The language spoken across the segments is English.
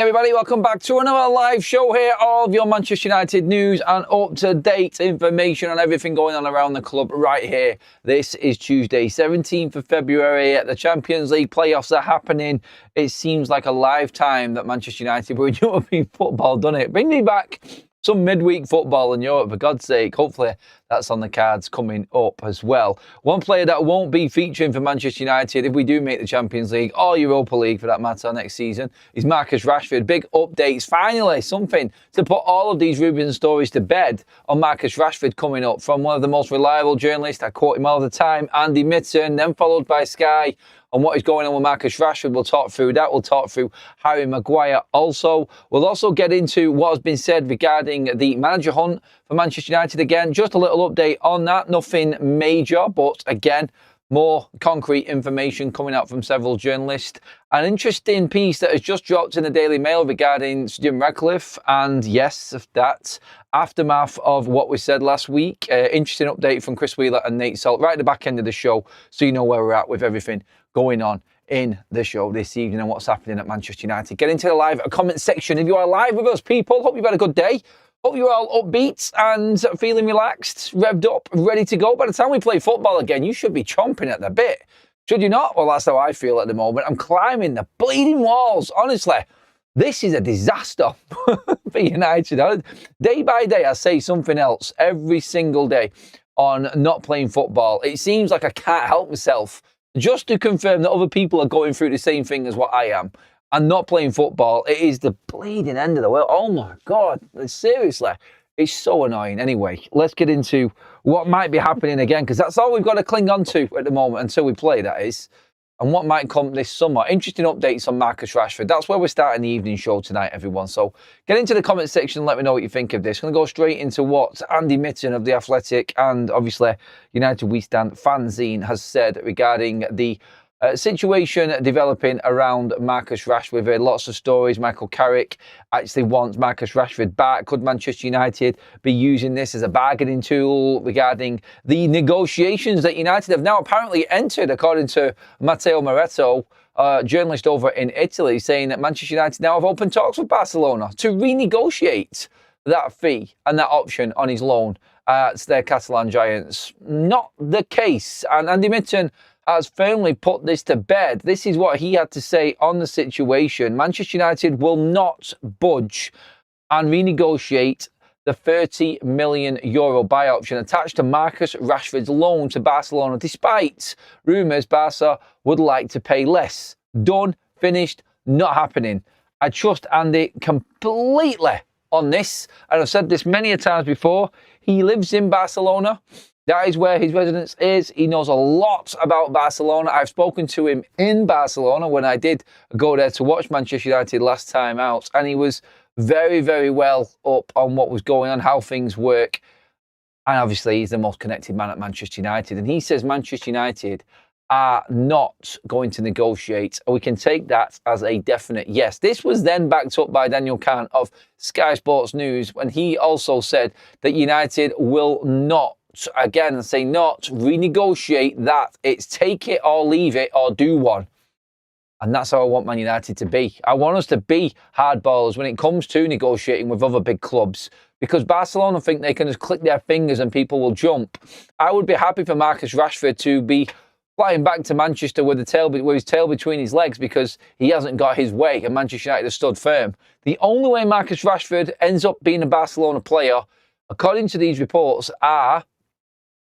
Everybody, welcome back to another live show here. All of your Manchester United news and up-to-date information on everything going on around the club right here. This is Tuesday, 17th of February. The Champions League playoffs are happening. It seems like a lifetime that Manchester United were in European football, doesn't it? Bring me back some midweek football in Europe, for God's sake. Hopefully that's on the cards coming up as well. One player that won't be featuring for Manchester United if we do make the Champions League or Europa League for that matter next season is Marcus Rashford. Big updates, finally something to put all of these rumours and stories to bed on Marcus Rashford coming up from one of the most reliable journalists. I quote him all the time, Andy Mitten, then followed by Sky. On what is going on with Marcus Rashford, we'll talk through that. We'll talk through Harry Maguire also. We'll also get into what has been said regarding the manager hunt for Manchester United again. Just a little update on that. Nothing major, but again, more concrete information coming out from several journalists. An interesting piece that has just dropped in the Daily Mail regarding Jim Radcliffe. And yes, that aftermath of what we said last week. Interesting update from Chris Wheeler and Nate Salt right at the back end of the show, so you know where we're at with everything going on in the show this evening and what's happening at Manchester United. Get into the live comment section if you are live with us, people. Hope you've had a good day. Hope you're all upbeat and feeling relaxed, revved up, ready to go. By the time we play football again, you should be chomping at the bit. Should you not? Well, that's how I feel at the moment. I'm climbing the bleeding walls. Honestly, this is a disaster for United. Day by day, I say something else every single day on not playing football. It seems like I can't help myself just to confirm that other people are going through the same thing as what I am. And not playing football, it is the bleeding end of the world. Oh my God, seriously, it's so annoying. Anyway, let's get into what might be happening again, because that's all we've got to cling on to at the moment until we play, that is. And what might come this summer. Interesting updates on Marcus Rashford. That's where we're starting the evening show tonight, everyone. So get into the comment section and let me know what you think of this. I'm going to go straight into what Andy Mitten of The Athletic and obviously United We Stand fanzine has said regarding the situation developing around Marcus Rashford. We've heard lots of stories. Michael Carrick actually wants Marcus Rashford back. Could Manchester United be using this as a bargaining tool regarding the negotiations that United have now apparently entered, according to Matteo Moretto, journalist over in Italy, saying that Manchester United now have open talks with Barcelona to renegotiate that fee and that option on his loan to their Catalan giants. Not the case. And Andy Mitten has firmly put this to bed. This is what he had to say on the situation. Manchester United will not budge and renegotiate the €30 million buy option attached to Marcus Rashford's loan to Barcelona, despite rumours Barca would like to pay less. Done, finished, not happening. I trust Andy completely on this, and I've said this many a times before. He lives in Barcelona. That is where his residence is. He knows a lot about Barcelona. I've spoken to him in Barcelona when I did go there to watch Manchester United last time out. And he was very, very well up on what was going on, how things work. And obviously, he's the most connected man at Manchester United. And he says Manchester United are not going to negotiate. We can take that as a definite yes. This was then backed up by Daniel Kahn of Sky Sports News when he also said that United will not, again, say not, renegotiate that. It's take it or leave it or do one. And that's how I want Man United to be. I want us to be hardballers when it comes to negotiating with other big clubs, because Barcelona think they can just click their fingers and people will jump. I would be happy for Marcus Rashford to be flying back to Manchester with his tail between his legs because he hasn't got his way and Manchester United has stood firm. The only way Marcus Rashford ends up being a Barcelona player, according to these reports, are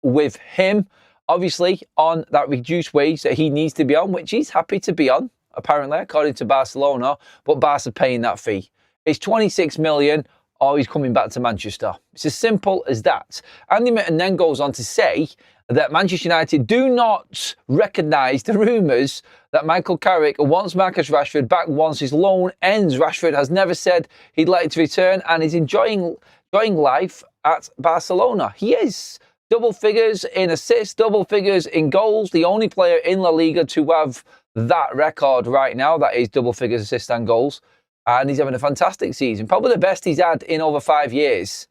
with him, obviously, on that reduced wage that he needs to be on, which he's happy to be on, apparently, according to Barcelona, but Barca paying that fee. It's 26 million, or he's coming back to Manchester. It's as simple as that. Andy Mitten then goes on to say that Manchester United do not recognise the rumours that Michael Carrick wants Marcus Rashford back once his loan ends. Rashford has never said he'd like to return and is enjoying life at Barcelona. He is. Double figures in assists, double figures in goals. The only player in La Liga to have that record right now, that is double figures assists and goals. And he's having a fantastic season. Probably the best he's had in over 5 years.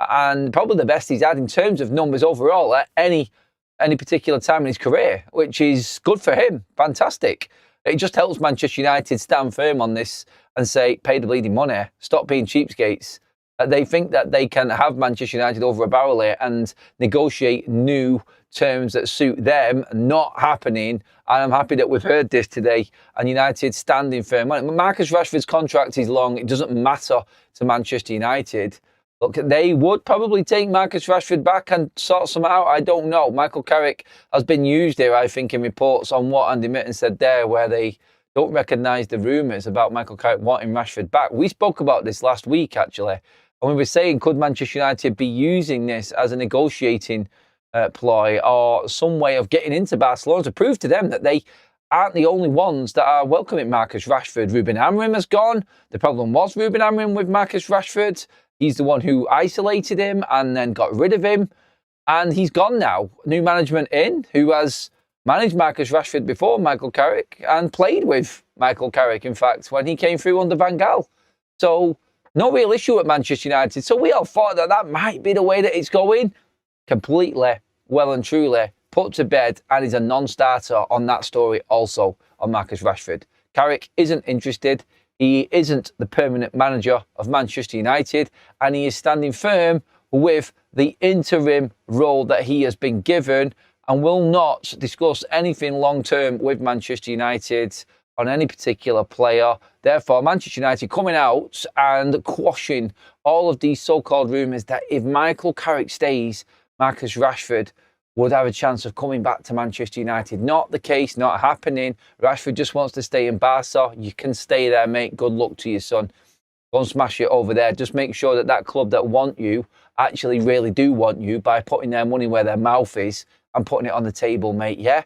And probably the best he's had in terms of numbers overall at any particular time in his career, which is good for him. Fantastic. It just helps Manchester United stand firm on this and say, pay the bleeding money, stop being cheapskates. They think that they can have Manchester United over a barrel here and negotiate new terms that suit them. Not happening. And I'm happy that we've heard this today. And United standing firm on it. Marcus Rashford's contract is long. It doesn't matter to Manchester United. Look, they would probably take Marcus Rashford back and sort some out. I don't know. Michael Carrick has been used here, I think, in reports on what Andy Mitten said there, where they don't recognise the rumours about Michael Carrick wanting Rashford back. We spoke about this last week, actually. And we were saying, could Manchester United be using this as a negotiating ploy or some way of getting into Barcelona to prove to them that they aren't the only ones that are welcoming Marcus Rashford. Ruben Amorim has gone. The problem was Ruben Amorim with Marcus Rashford. He's the one who isolated him and then got rid of him. And he's gone now. New management in, who has managed Marcus Rashford before Michael Carrick and played with Michael Carrick, in fact, when he came through under Van Gaal. So no real issue at Manchester United. So we all thought that that might be the way that it's going. Completely, well and truly, put to bed, and is a non-starter on that story also on Marcus Rashford. Carrick isn't interested. He isn't the permanent manager of Manchester United, and he is standing firm with the interim role that he has been given and will not discuss anything long-term with Manchester United on any particular player. Therefore, Manchester United coming out and quashing all of these so-called rumours that if Michael Carrick stays, Marcus Rashford would have a chance of coming back to Manchester United. Not the case, not happening. Rashford just wants to stay in Barca. You can stay there, mate. Good luck to you, son. Go and smash it over there. Just make sure that that club that want you actually really do want you by putting their money where their mouth is and putting it on the table, mate, yeah?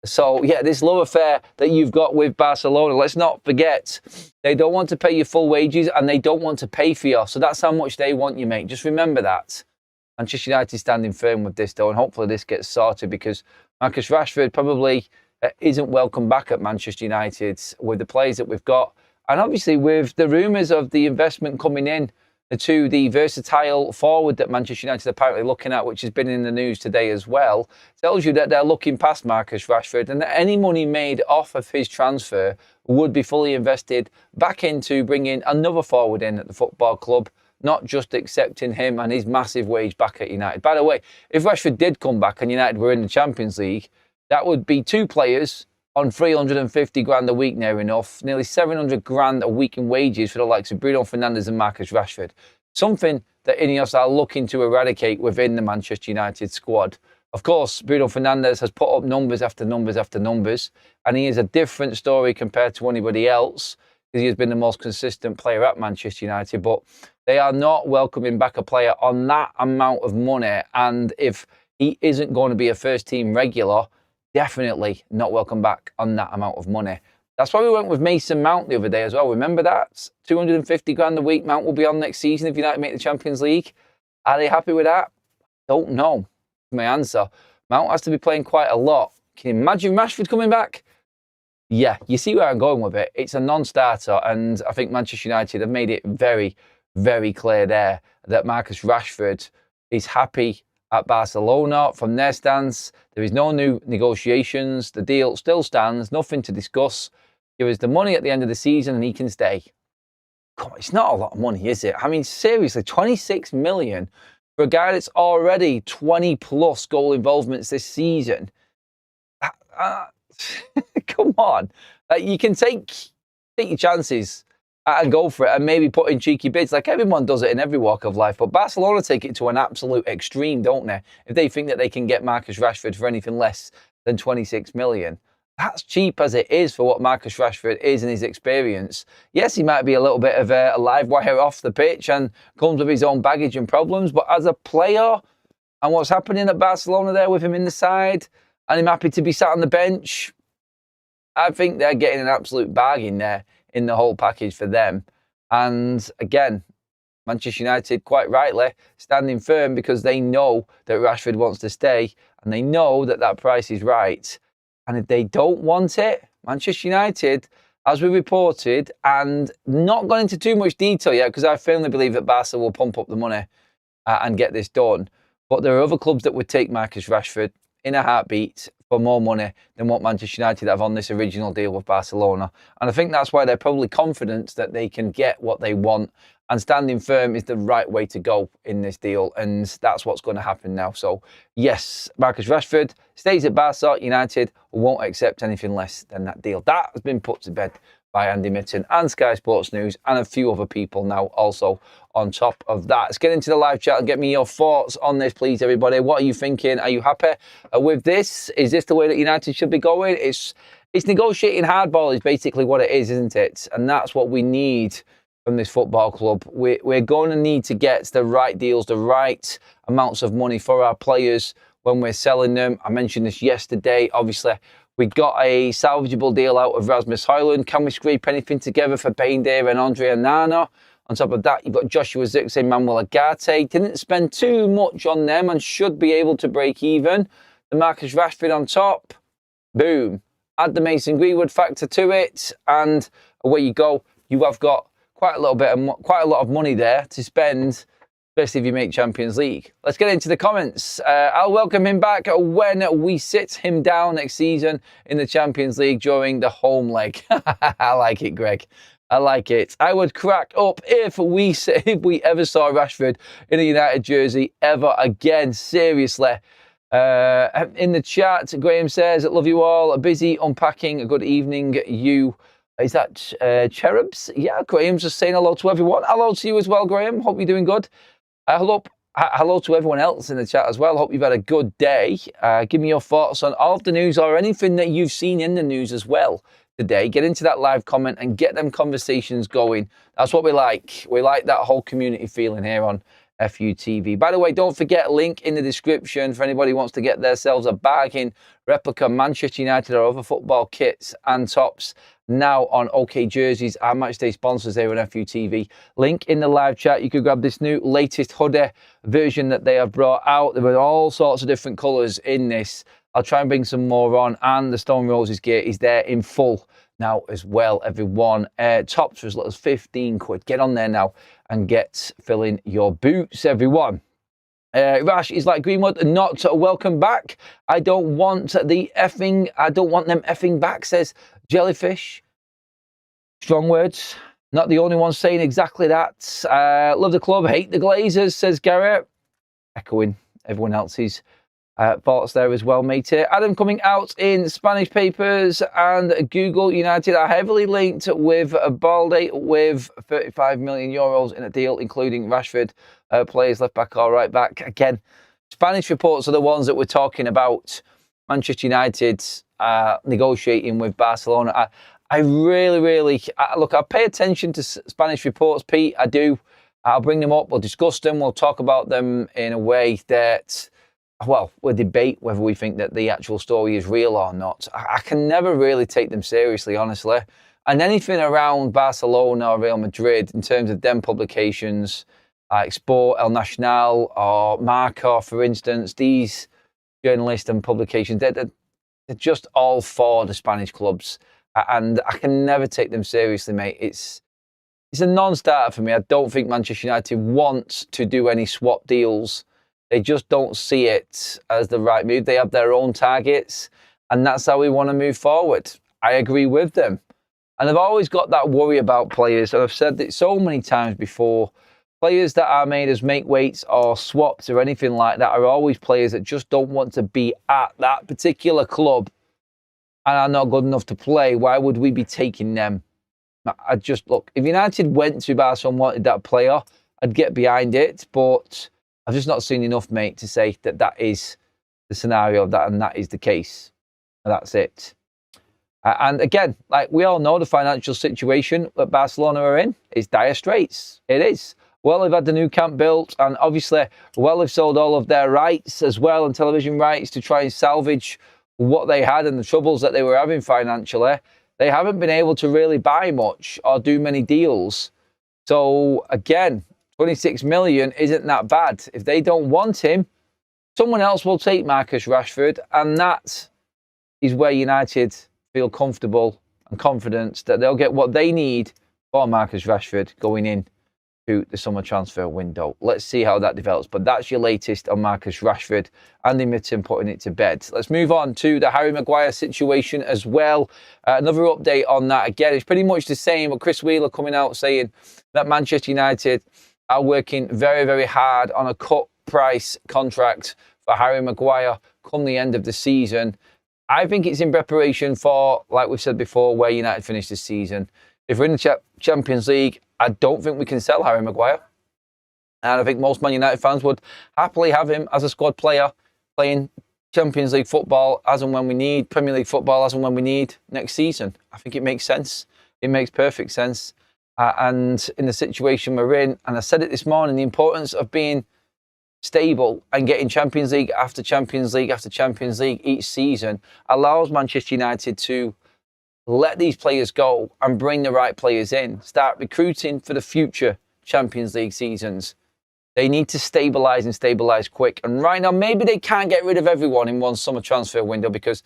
So, yeah, this love affair that you've got with Barcelona, let's not forget, they don't want to pay you full wages and they don't want to pay for you. So that's how much they want you, mate. Just remember that. Manchester United standing firm with this, though, and hopefully this gets sorted because Marcus Rashford probably isn't welcome back at Manchester United with the players that we've got. And obviously with the rumours of the investment coming in to the versatile forward that Manchester United are apparently looking at, which has been in the news today as well, tells you that they're looking past Marcus Rashford and that any money made off of his transfer would be fully invested back into bringing another forward in at the football club, not just accepting him and his massive wage back at United. By the way, if Rashford did come back and United were in the Champions League, that would be two players on 350 grand a week, near enough, nearly 700 grand a week in wages for the likes of Bruno Fernandes and Marcus Rashford. Something that Ineos are looking to eradicate within the Manchester United squad. Of course, Bruno Fernandes has put up numbers after numbers after numbers, and he is a different story compared to anybody else, because he has been the most consistent player at Manchester United, but they are not welcoming back a player on that amount of money, and if he isn't going to be a first-team regular, definitely not welcome back on that amount of money. That's why we went with Mason Mount the other day as well. Remember that? 250 grand a week. Mount will be on next season if United make the Champions League. Are they happy with that? Don't know. My answer. Mount has to be playing quite a lot. Can you imagine Rashford coming back? Yeah, you see where I'm going with it. It's a non-starter, and I think Manchester United have made it very, very clear there that Marcus Rashford is happy at Barcelona. From their stance, there is no new negotiations. The deal still stands, nothing to discuss. Give us the money at the end of the season and he can stay. Come on, it's not a lot of money, is it? I mean, seriously, 26 million for a guy that's already 20 plus goal involvements this season. Come on. You can take your chances and go for it and maybe put in cheeky bids like everyone does it in every walk of life. But Barcelona take it to an absolute extreme, don't they? If they think that they can get Marcus Rashford for anything less than 26 million. That's cheap as it is for what Marcus Rashford is in his experience. Yes, he might be a little bit of a live wire off the pitch and comes with his own baggage and problems. But as a player and what's happening at Barcelona there with him in the side and him happy to be sat on the bench, I think they're getting an absolute bargain there in the whole package for them. And again, Manchester United, quite rightly, standing firm because they know that Rashford wants to stay and they know that that price is right. And if they don't want it, Manchester United, as we reported, and not gone into too much detail yet, because I firmly believe that Barca will pump up the money and get this done. But there are other clubs that would take Marcus Rashford in a heartbeat for more money than what Manchester United have on this original deal with Barcelona. And I think that's why they're probably confident that they can get what they want, and standing firm is the right way to go in this deal, and that's what's going to happen now. So yes, Marcus Rashford stays at Barca. United won't accept anything less than that deal. That has been put to bed by Andy Mitten and Sky Sports News and a few other people now also on top of that. Let's get into the live chat and get me your thoughts on this, please, everybody. What are you thinking? Are you happy with this? Is this the way that United should be going? It's negotiating hardball is basically what it is, isn't it? And that's what we need from this football club. We're going to need to get the right deals, the right amounts of money for our players when we're selling them. I mentioned this yesterday. Obviously, we got a salvageable deal out of Rasmus Højlund. Can we scrape anything together for Bayndare and Andre Onana? On top of that, you've got Joshua Zirkzee, Manuel Ugarte. Didn't spend too much on them and should be able to break even. The Marcus Rashford on top. Boom. Add the Mason Greenwood factor to it, and away you go. You have got quite a lot of money there to spend, especially if you make Champions League. Let's get into the comments. I'll welcome him back when we sit him down next season in the Champions League during the home leg. I like it, Greg. I like it. I would crack up if we ever saw Rashford in a United jersey ever again. Seriously. In the chat, Graham says, love you all. Busy unpacking. A good evening. Is that Cherubs? Yeah, Graham's just saying hello to everyone. Hello to you as well, Graham. Hope you're doing good. Hello to everyone else in the chat as well. Hope you've had a good day. Give me your thoughts on all of the news or anything that you've seen in the news as well today. Get into that live comment and get them conversations going. That's what we like. We like that whole community feeling here on FUTV. By the way, don't forget, link in the description for anybody who wants to get themselves a bargain replica Manchester United or other football kits and tops now on OK Jerseys, our matchday sponsors here on FUTV. Link in the live chat. You could grab this new latest hoodie version that they have brought out. There were all sorts of different colours in this. I'll try and bring some more on, and the Stone Roses gear is there in full now as well, everyone. Tops for as little as 15 quid. Get on there now and get filling your boots, everyone. Rash is like Greenwood, not welcome back. I don't want them effing back, says Jellyfish. Strong words. Not the only one saying exactly that. Love the club, hate the Glazers, says Garrett. Echoing everyone else's thoughts there as well, matey. Adam coming out in Spanish papers and Google. United are heavily linked with Balde with 35 million euros in a deal, including Rashford, players left back or right back. Again, Spanish reports are the ones that we're talking about. Manchester United negotiating with Barcelona. I really look, I pay attention to Spanish reports, Pete. I do. I'll bring them up. We'll discuss them. We'll talk about them in a way that, well, we'll debate whether we think that the actual story is real or not. I can never really take them seriously, honestly. And anything around Barcelona or Real Madrid in terms of them publications, like Sport, El Nacional or Marca, for instance, these journalists and publications, they're just all for the Spanish clubs. And I can never take them seriously, mate. It's a non-starter for me. I don't think Manchester United want to do any swap deals. They just don't see it as the right move. They have their own targets, and that's how we want to move forward. I agree with them. And I've always got that worry about players, and I've said it so many times before. Players that are made as make weights or swaps or anything like that are always players that just don't want to be at that particular club and are not good enough to play. Why would we be taking them? I just, look, if United went to Barca and wanted that player, I'd get behind it, but I've just not seen enough, mate, to say that that is the scenario of that and that is the case. And that's it. And again, like we all know, the financial situation that Barcelona are in is dire straits. It is. Well, they've had the new camp built, and obviously, well, they've sold all of their rights as well and television rights to try and salvage what they had and the troubles that they were having financially. They haven't been able to really buy much or do many deals. So again, 26 million isn't that bad. If they don't want him, someone else will take Marcus Rashford, and that is where United feel comfortable and confident that they'll get what they need for Marcus Rashford going in to the summer transfer window. Let's see how that develops. But that's your latest on Marcus Rashford. Andy Mitten putting it to bed. Let's move on to the Harry Maguire situation as well. Another update on that. Again, it's pretty much the same. But Chris Wheeler coming out saying that Manchester United are working very, very hard on a cut price contract for Harry Maguire come the end of the season. I think it's in preparation for, like we've said before, where United finish this season. If we're in the Champions League, I don't think we can sell Harry Maguire. And I think most Man United fans would happily have him as a squad player playing Champions League football as and when we need, Premier League football as and when we need next season. I think it makes sense. It makes perfect sense. And in the situation we're in, and I said it this morning, the importance of being stable and getting Champions League after Champions League after Champions League each season allows Manchester United to let these players go and bring the right players in. Start recruiting for the future Champions League seasons. They need to stabilise and stabilise quick. And right now, maybe they can't get rid of everyone in one summer transfer window because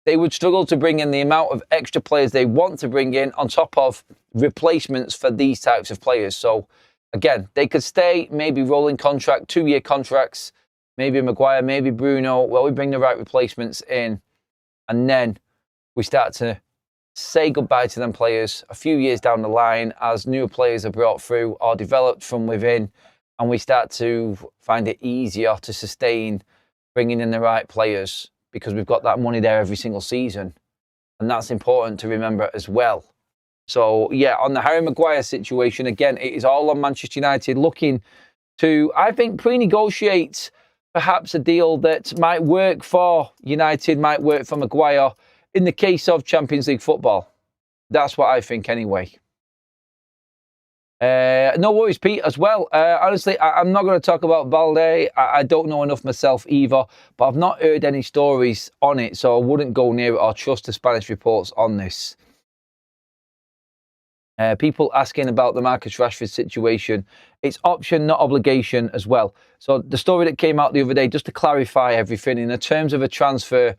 they would struggle to bring in the amount of extra players they want to bring in on top of replacements for these types of players. So again, they could stay, maybe rolling contract, 2-year contracts, maybe Maguire, maybe Bruno. Well, we bring the right replacements in and then we start to say goodbye to them players a few years down the line as newer players are brought through or developed from within, and we start to find it easier to sustain bringing in the right players because we've got that money there every single season. And that's important to remember as well. So, yeah, on the Harry Maguire situation, again, it is all on Manchester United looking to, I think, pre-negotiate perhaps a deal that might work for United, might work for Maguire, in the case of Champions League football. That's what I think anyway. No worries, Pete, as well. Honestly, I'm not going to talk about Balde. I don't know enough myself either, but I've not heard any stories on it, so I wouldn't go near it or trust the Spanish reports on this. People asking about the Marcus Rashford situation. It's option, not obligation as well. So the story that came out the other day, just to clarify everything, in the terms of a transfer,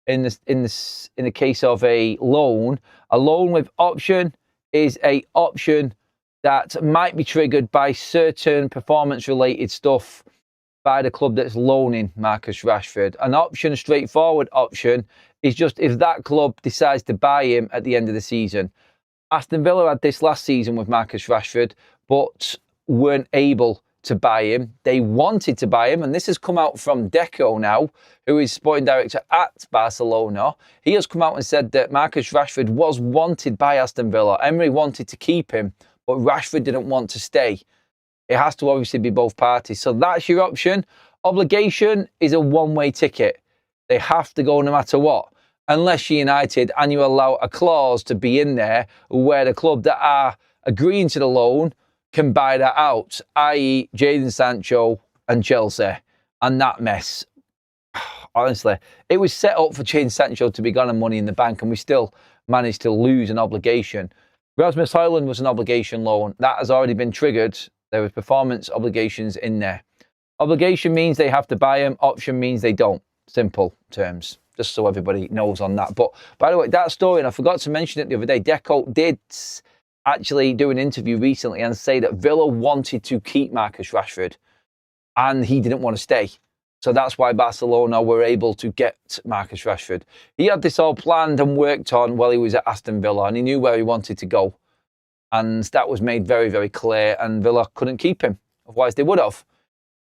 in the case of a loan with option is a option that might be triggered by certain performance-related stuff by the club that's loaning Marcus Rashford. An option, straightforward option, is just if that club decides to buy him at the end of the season. Aston Villa had this last season with Marcus Rashford, but weren't able to buy him. They wanted to buy him, and this has come out from Deco now, who is sporting director at Barcelona. He has come out and said that Marcus Rashford was wanted by Aston Villa. Emery wanted to keep him, but Rashford didn't want to stay. It has to obviously be both parties. So that's your option. Obligation is a one-way ticket. They have to go no matter what. Unless you're United and you allow a clause to be in there where the club that are agreeing to the loan can buy that out, i.e. Jadon Sancho and Chelsea, and that mess. Honestly, it was set up for Jadon Sancho to be gone and money in the bank, and we still managed to lose an obligation. Rasmus Højlund was an obligation loan. That has already been triggered. There was performance obligations in there. Obligation means they have to buy him. Option means they don't. Simple terms. Just so everybody knows on that. But, by the way, that story, and I forgot to mention it the other day, Deco did actually do an interview recently and say that Villa wanted to keep Marcus Rashford and he didn't want to stay. So that's why Barcelona were able to get Marcus Rashford. He had this all planned and worked on while he was at Aston Villa, and he knew where he wanted to go. And that was made very, very clear, and Villa couldn't keep him. Otherwise, they would have.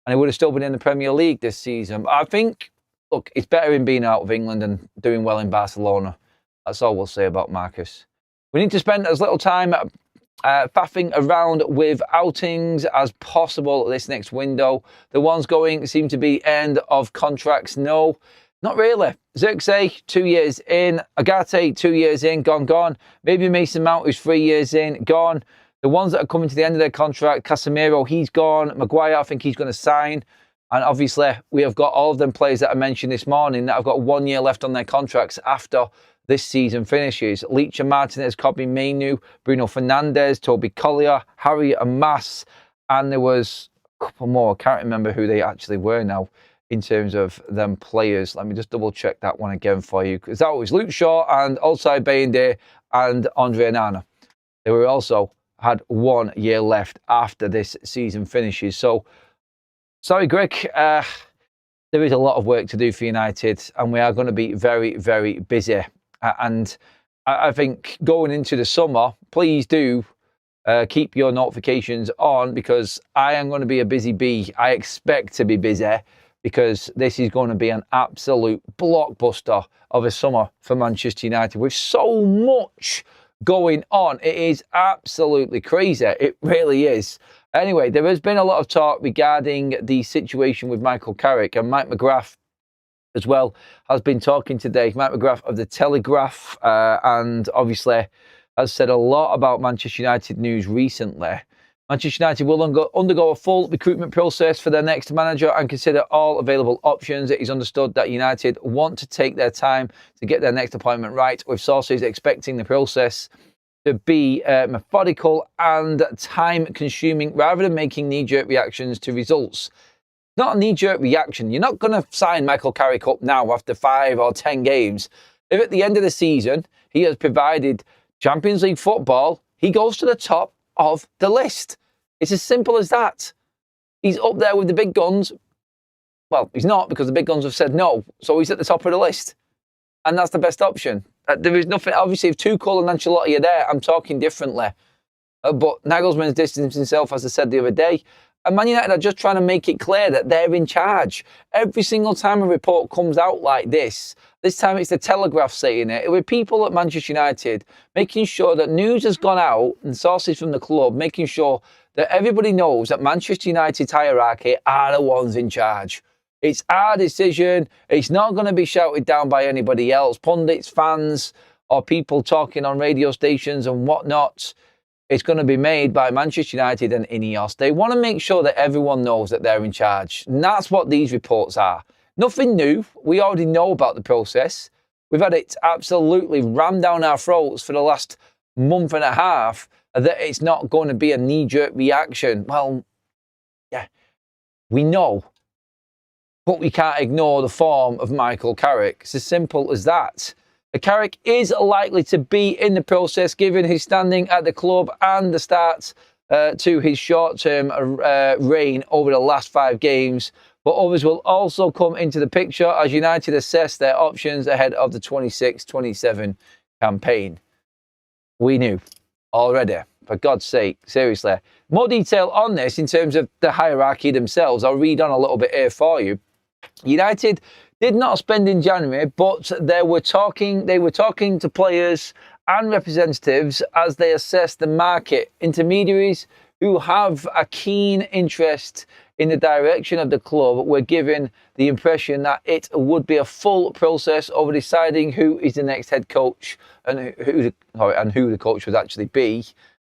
And he would have still been in the Premier League this season. I think, look, it's better him being out of England and doing well in Barcelona. That's all we'll say about Marcus. We need to spend as little time faffing around with outings as possible this next window. The ones going seem to be end of contracts. No, not really. Xerxes, 2 years in. Agate, 2 years in, gone. Maybe Mason Mount, who's 3 years in, gone. The ones that are coming to the end of their contract, Casemiro, he's gone. Maguire, I think he's going to sign. And obviously, we have got all of them players that I mentioned this morning that have got 1 year left on their contracts after this season finishes. Leach and Martinez, Kobbie Mainoo, Bruno Fernandes, Toby Collier, Harry and Mass, and there was a couple more. I can't remember who they actually were now in terms of them players. Let me just double check that one again for you, because that was Luke Shaw and Olsay Bayende and Andre Onana. They were also had 1 year left after this season finishes. So, sorry, Greg, there is a lot of work to do for United, and we are going to be very, very busy. And I think going into the summer, please do keep your notifications on, because I am going to be a busy bee. I expect to be busy, because this is going to be an absolute blockbuster of a summer for Manchester United with so much going on. It is absolutely crazy. It really is. Anyway, there has been a lot of talk regarding the situation with Michael Carrick, and Mike McGrath as well has been talking today. Mike McGrath of the Telegraph, and obviously has said a lot about Manchester United news recently. Manchester United will undergo a full recruitment process for their next manager and consider all available options. It is understood that United want to take their time to get their next appointment right, with sources expecting the process to be methodical and time-consuming rather than making knee-jerk reactions to results. Not a knee-jerk reaction. You're not going to sign Michael Carrick up now after 5 or 10 games. If at the end of the season he has provided Champions League football, he goes to the top of the list. It's as simple as that. He's up there with the big guns. Well, he's not, because the big guns have said no, so he's at the top of the list. And that's the best option. There is nothing, obviously, if Tuchel and Ancelotti are there, I'm talking differently. But Nagelsmann's distanced himself, as I said the other day. And Man United are just trying to make it clear that they're in charge. Every single time a report comes out like this time it's the Telegraph saying it, with people at Manchester United making sure that news has gone out, and sources from the club making sure that everybody knows that Manchester United's hierarchy are the ones in charge. It's our decision. It's not going to be shouted down by anybody else, pundits, fans, or people talking on radio stations and whatnot. It's going to be made by Manchester United and Ineos. They want to make sure that everyone knows that they're in charge. And that's what these reports are. Nothing new. We already know about the process. We've had it absolutely rammed down our throats for the last month and a half that it's not going to be a knee-jerk reaction. Well, yeah, we know. But we can't ignore the form of Michael Carrick. It's as simple as that. Carrick is likely to be in the process, given his standing at the club and the start to his short-term reign over the last 5 games. But others will also come into the picture as United assess their options ahead of the 26-27 campaign. We knew already, for God's sake, seriously. More detail on this in terms of the hierarchy themselves. I'll read on a little bit here for you. United did not spend in January, but they were talking to players and representatives as they assess the market. Intermediaries who have a keen interest in the direction of the club were given the impression that it would be a full process over deciding who is the next head coach and who the coach would actually be.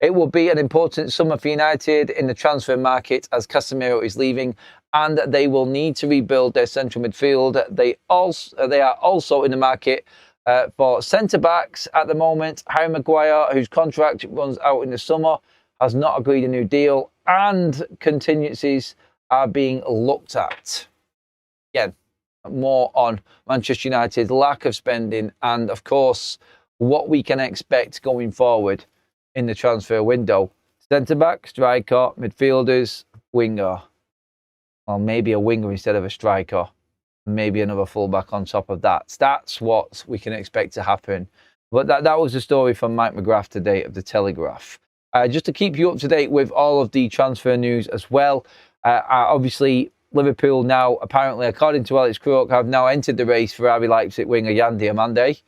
It will be an important summer for United in the transfer market as Casemiro is leaving, and they will need to rebuild their central midfield. They are also in the market for centre-backs at the moment. Harry Maguire, whose contract runs out in the summer, has not agreed a new deal, and contingencies are being looked at. Again, more on Manchester United's lack of spending and, of course, what we can expect going forward in the transfer window. Centre-back, striker, midfielders, winger. Or maybe a winger instead of a striker. Maybe another fullback on top of that. That's what we can expect to happen. But that was the story from Mike McGrath today of the Telegraph. Just to keep you up to date with all of the transfer news as well. Obviously, Liverpool now, apparently, according to Alex Crook, have now entered the race for RB Leipzig winger Yan Diomande.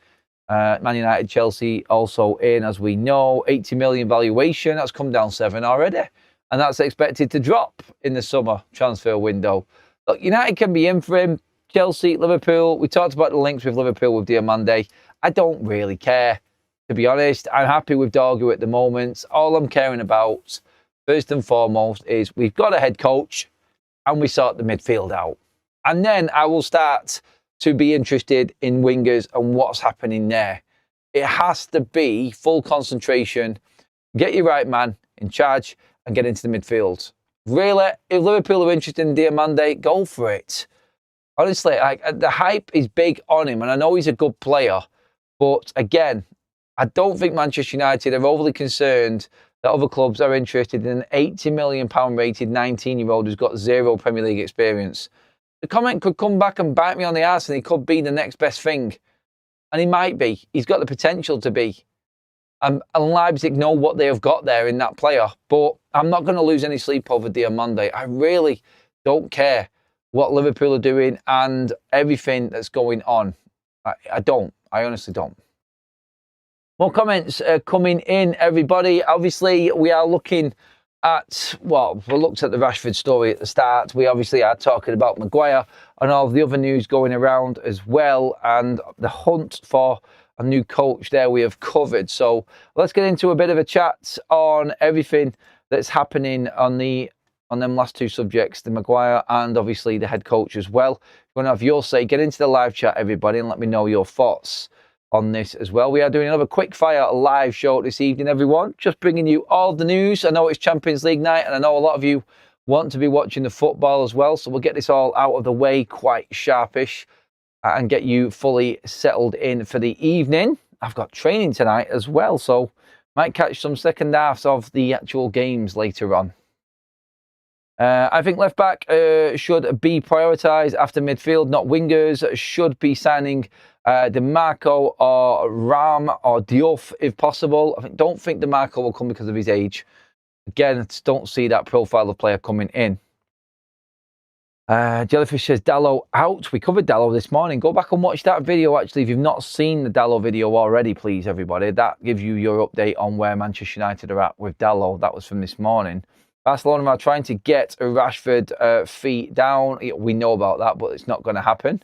Man United, Chelsea also in, as we know. 80 million valuation. That's come down 7 already. And that's expected to drop in the summer transfer window. Look, United can be in for him. Chelsea, Liverpool. We talked about the links with Liverpool with Diomande. I don't really care, to be honest. I'm happy with Dorgu at the moment. All I'm caring about, first and foremost, is we've got a head coach and we sort the midfield out. And then I will start to be interested in wingers and what's happening there. It has to be full concentration. Get your right man in charge and get into the midfield. Really, if Liverpool are interested in Diomande, go for it. Honestly, the hype is big on him, and I know he's a good player. But again, I don't think Manchester United are overly concerned that other clubs are interested in an £80 million rated 19-year-old who's got zero Premier League experience. The comment could come back and bite me on the arse, and he could be the next best thing. And he might be. He's got the potential to be. And Leipzig know what they have got there in that player. But I'm not going to lose any sleep over Diomande. I really don't care what Liverpool are doing and everything that's going on. I don't. I honestly don't. More comments coming in, everybody. Obviously, we are looking at, well, we looked at the Rashford story at the start. We obviously are talking about Maguire and all of the other news going around as well. And the hunt for a new coach there we have covered. So let's get into a bit of a chat on everything that's happening on them last two subjects, the Maguire and obviously the head coach as well. If you want to have your say, get into the live chat, everybody, and let me know your thoughts on this as well. We are doing another quick fire live show this evening, everyone. Just bringing you all the news. I know it's Champions League night, and I know a lot of you want to be watching the football as well. So we'll get this all out of the way quite sharpish and get you fully settled in for the evening. I've got training tonight as well, so might catch some second halves of the actual games later on. I think left back should be prioritised after midfield, not wingers. Should be signing DeMarco or Ram or Diouf if possible. Don't think DeMarco will come because of his age. Again, I just don't see that profile of player coming in. Jellyfish says Dalot out. We covered Dalot this morning. Go back and watch that video, actually, if you've not seen the Dalot video already, please, everybody. That gives you your update on where Manchester United are at with Dalot. That was from this morning. Barcelona are trying to get a Rashford fee down. We know about that, but it's not going to happen.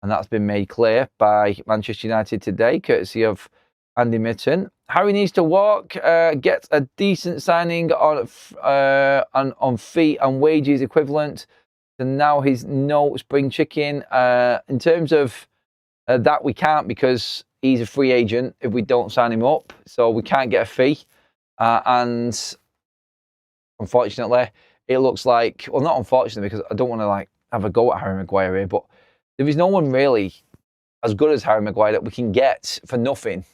And that's been made clear by Manchester United today, courtesy of Andy Mitten. Harry needs to walk, get a decent signing on fee and wages equivalent. And now he's no spring chicken. In terms of that, we can't, because he's a free agent if we don't sign him up. So we can't get a fee. And unfortunately, it looks like, well, not unfortunately, because I don't want to have a go at Harry Maguire here, but there is no one really as good as Harry Maguire that we can get for nothing.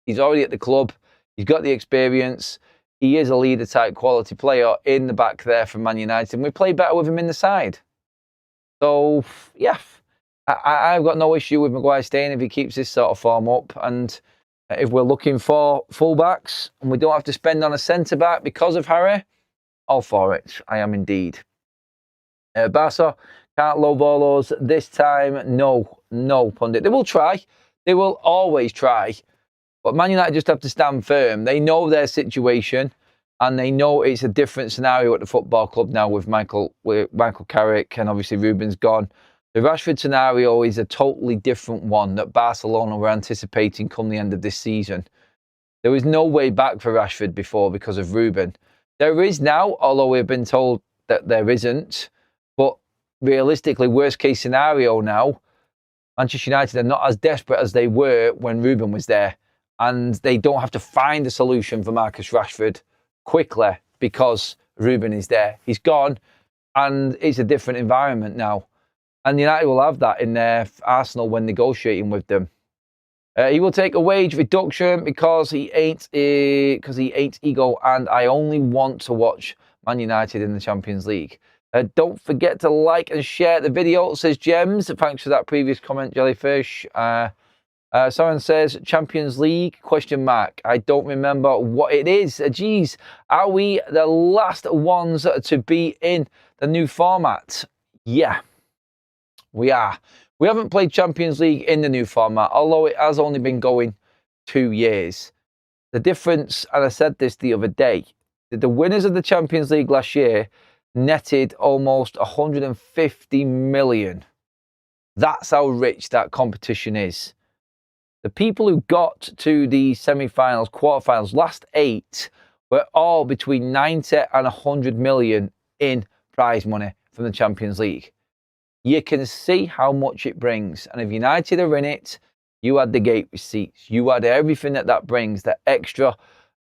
He's already at the club. He's got the experience. He is a leader-type quality player in the back there for Man United, and we play better with him in the side. So, yeah, I've got no issue with Maguire staying if he keeps this sort of form up. And if we're looking for full-backs and we don't have to spend on a centre-back because of Harry, all for it. I am indeed. Barca can't lowball us this time. No, pundit. They will try. They will always try. But Man United just have to stand firm. They know their situation, and they know it's a different scenario at the football club now with Michael Carrick, and obviously Ruben's gone. The Rashford scenario is a totally different one that Barcelona were anticipating come the end of this season. There was no way back for Rashford before because of Ruben. There is now, although we've been told that there isn't. But realistically, worst case scenario now, Manchester United are not as desperate as they were when Ruben was there. And they don't have to find a solution for Marcus Rashford quickly because Ruben is there. He's gone, and it's a different environment now. And United will have that in their arsenal when negotiating with them. He will take a wage reduction because he ain't ego, and I only want to watch Man United in the Champions League. Don't forget to like and share the video, says Gems. Thanks for that previous comment, Jellyfish. Someone says Champions League, ? I don't remember what it is. Geez, are we the last ones to be in the new format? Yeah, we are. We haven't played Champions League in the new format, although it has only been going 2 years. The difference, and I said this the other day, that the winners of the Champions League last year netted almost 150 million. That's how rich that competition is. The people who got to the semi-finals, quarterfinals, last 8 were all between 90 and 100 million in prize money from the Champions League. You can see how much it brings. And if United are in it, you had the gate receipts. You had everything that brings, the extra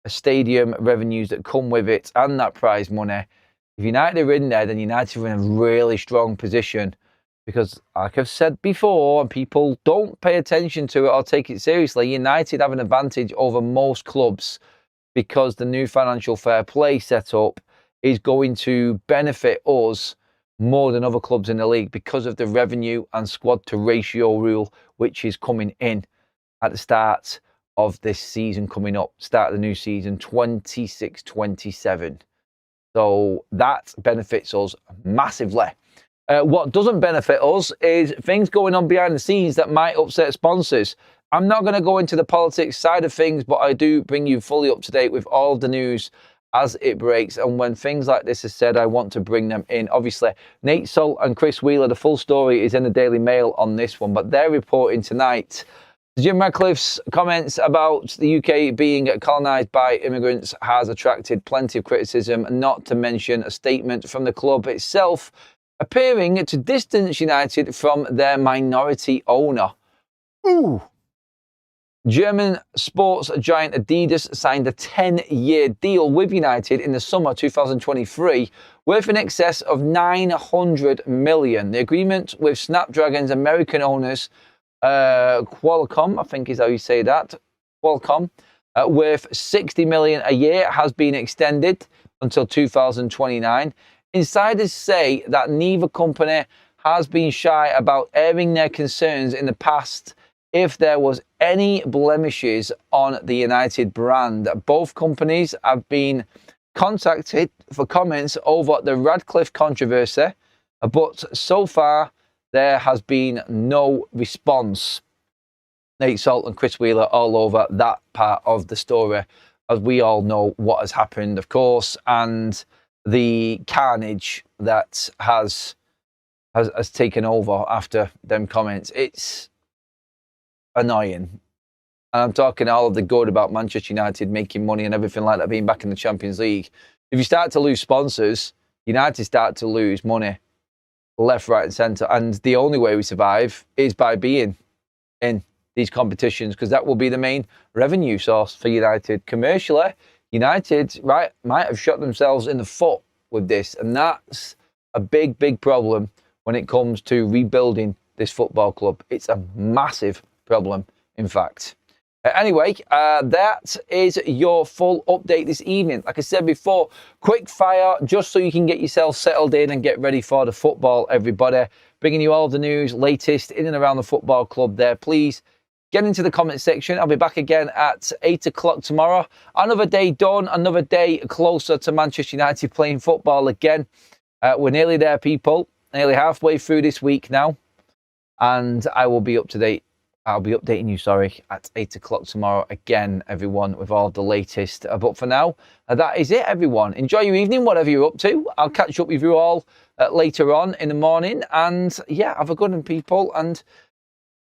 stadium revenues that come with it and that prize money. If United are in there, then United are in a really strong position. Because, like I've said before, and people don't pay attention to it or take it seriously, United have an advantage over most clubs because the new financial fair play setup is going to benefit us more than other clubs in the league because of the revenue and squad to ratio rule, which is coming in at the start of this season coming up, start of the new season, 26-27. So that benefits us massively. What doesn't benefit us is things going on behind the scenes that might upset sponsors. I'm not going to go into the politics side of things, but I do bring you fully up to date with all of the news as it breaks. And when things like this are said, I want to bring them in. Obviously, Nate Salt and Chris Wheeler, the full story is in the Daily Mail on this one, but they're reporting tonight Jim Radcliffe's comments about the UK being colonised by immigrants has attracted plenty of criticism, not to mention a statement from the club itself appearing to distance United from their minority owner. Ooh! German sports giant Adidas signed a 10-year deal with United in the summer 2023 worth in excess of $900 million. The agreement with Snapdragon's American owners Qualcomm, I think is how you say that, Qualcomm, worth $60 million a year has been extended until 2029. Insiders say that neither company has been shy about airing their concerns in the past if there was any blemishes on the United brand. Both companies have been contacted for comments over the Radcliffe controversy, but so far there has been no response. Nate Salt and Chris Wheeler all over that part of the story, as we all know what has happened, of course, and the carnage that has taken over after them comments. It's annoying. And I'm talking all of the good about Manchester United making money and everything like that, being back in the Champions League. If you start to lose sponsors, United start to lose money left, right and centre. And the only way we survive is by being in these competitions, because that will be the main revenue source for United. Commercially, United might have shot themselves in the foot with this. And that's a big, big problem when it comes to rebuilding this football club. It's a massive problem, in fact. Anyway, that is your full update this evening. Like I said before, quick fire, just so you can get yourself settled in and get ready for the football, everybody. Bringing you all the news, latest in and around the football club there. Please get into the comment section. I'll be back again at 8 o'clock tomorrow. Another day done, another day closer to Manchester United playing football again. We're nearly there, people. Nearly halfway through this week now. And I will be up to date. I'll be updating you, at 8 o'clock tomorrow again, everyone, with all the latest. But for now, that is it, everyone. Enjoy your evening, whatever you're up to. I'll catch up with you all later on in the morning. And yeah, have a good one, people. And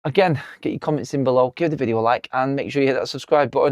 again, get your comments in below, give the video a like, and make sure you hit that subscribe button.